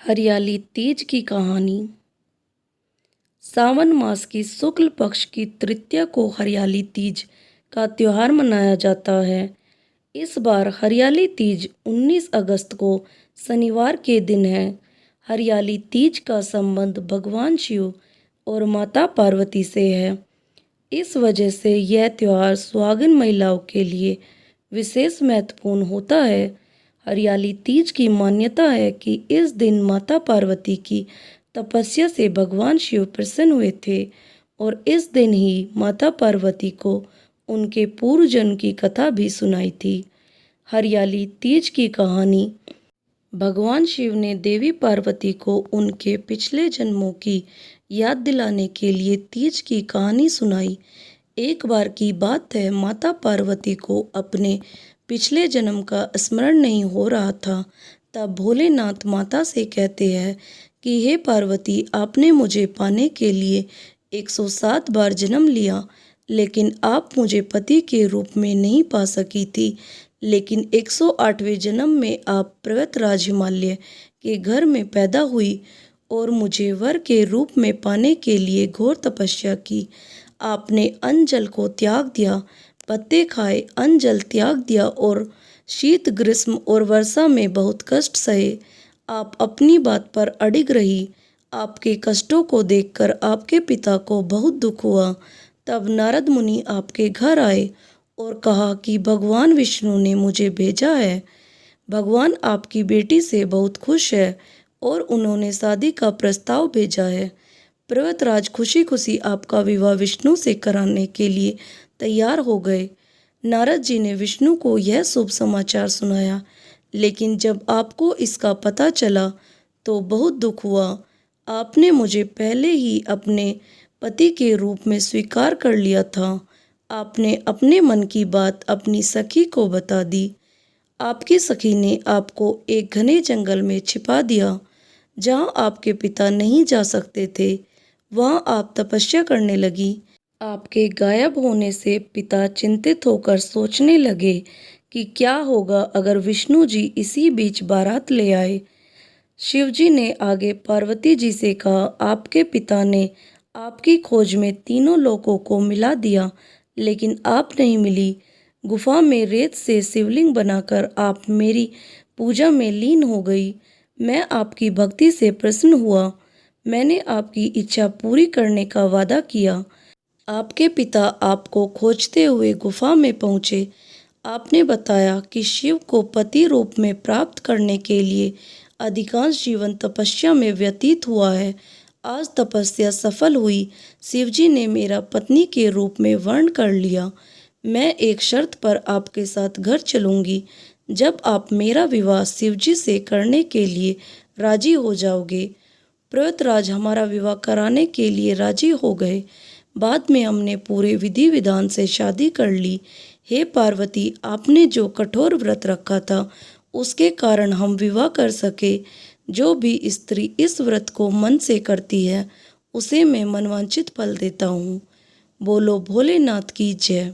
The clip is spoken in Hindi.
हरियाली तीज की कहानी। सावन मास की शुक्ल पक्ष की तृतीया को हरियाली तीज का त्योहार मनाया जाता है। इस बार हरियाली तीज 19 अगस्त को शनिवार के दिन है। हरियाली तीज का संबंध भगवान शिव और माता पार्वती से है। इस वजह से यह त्योहार सुहागिन महिलाओं के लिए विशेष महत्वपूर्ण होता है। हरियाली तीज की मान्यता है कि इस दिन माता पार्वती की तपस्या से भगवान शिव प्रसन्न हुए थे और इस दिन ही माता पार्वती को उनके पूर्व जन्म की कथा भी सुनाई थी। हरियाली तीज की कहानी। भगवान शिव ने देवी पार्वती को उनके पिछले जन्मों की याद दिलाने के लिए तीज की कहानी सुनाई। एक बार की बात है, माता पार्वती को अपने पिछले जन्म का स्मरण नहीं हो रहा था। तब भोलेनाथ माता से कहते हैं कि हे पार्वती, आपने मुझे पाने के लिए 107 बार जन्म लिया, लेकिन आप मुझे पति के रूप में नहीं पा सकी थी। लेकिन 108वें जन्म में आप पर्वतराज हिमालय के घर में पैदा हुई और मुझे वर के रूप में पाने के लिए घोर तपस्या की। आपने अन्न जल को त्याग दिया, पत्ते खाए, अन्न जल त्याग दिया और शीत, ग्रीष्म और वर्षा में बहुत कष्ट सहे। आप अपनी बात पर अडिग रही। आपके कष्टों को देखकर आपके पिता को बहुत दुख हुआ। तब नारद मुनि आपके घर आए और कहा कि भगवान विष्णु ने मुझे भेजा है। भगवान आपकी बेटी से बहुत खुश है और उन्होंने शादी का प्रस्ताव भेजा है। पर्वतराज खुशी खुशी आपका विवाह विष्णु से कराने के लिए तैयार हो गए। नारद जी ने विष्णु को यह शुभ समाचार सुनाया, लेकिन जब आपको इसका पता चला तो बहुत दुख हुआ। आपने मुझे पहले ही अपने पति के रूप में स्वीकार कर लिया था। आपने अपने मन की बात अपनी सखी को बता दी। आपकी सखी ने आपको एक घने जंगल में छिपा दिया, जहां आपके पिता नहीं जा सकते थे। वहां आप तपस्या करने लगी। आपके गायब होने से पिता चिंतित होकर सोचने लगे कि क्या होगा अगर विष्णु जी इसी बीच बारात ले आए। शिवजी ने आगे पार्वती जी से कहा, आपके पिता ने आपकी खोज में तीनों लोकों को मिला दिया, लेकिन आप नहीं मिली। गुफा में रेत से शिवलिंग बनाकर आप मेरी पूजा में लीन हो गई। मैं आपकी भक्ति से प्रसन्न हुआ। मैंने आपकी इच्छा पूरी करने का वादा किया। आपके पिता आपको खोजते हुए गुफा में पहुँचे। आपने बताया कि शिव को पति रूप में प्राप्त करने के लिए अधिकांश जीवन तपस्या में व्यतीत हुआ है। आज तपस्या सफल हुई। शिवजी ने मेरा पत्नी के रूप में वर्ण कर लिया। मैं एक शर्त पर आपके साथ घर चलूंगी, जब आप मेरा विवाह शिवजी से करने के लिए राजी हो जाओगे। पर्वतराज हमारा विवाह कराने के लिए राजी हो गए। बाद में हमने पूरे विधि विधान से शादी कर ली। हे पार्वती, आपने जो कठोर व्रत रखा था उसके कारण हम विवाह कर सके। जो भी स्त्री इस व्रत को मन से करती है उसे मैं मनवांछित फल देता हूँ। बोलो भोलेनाथ की जय।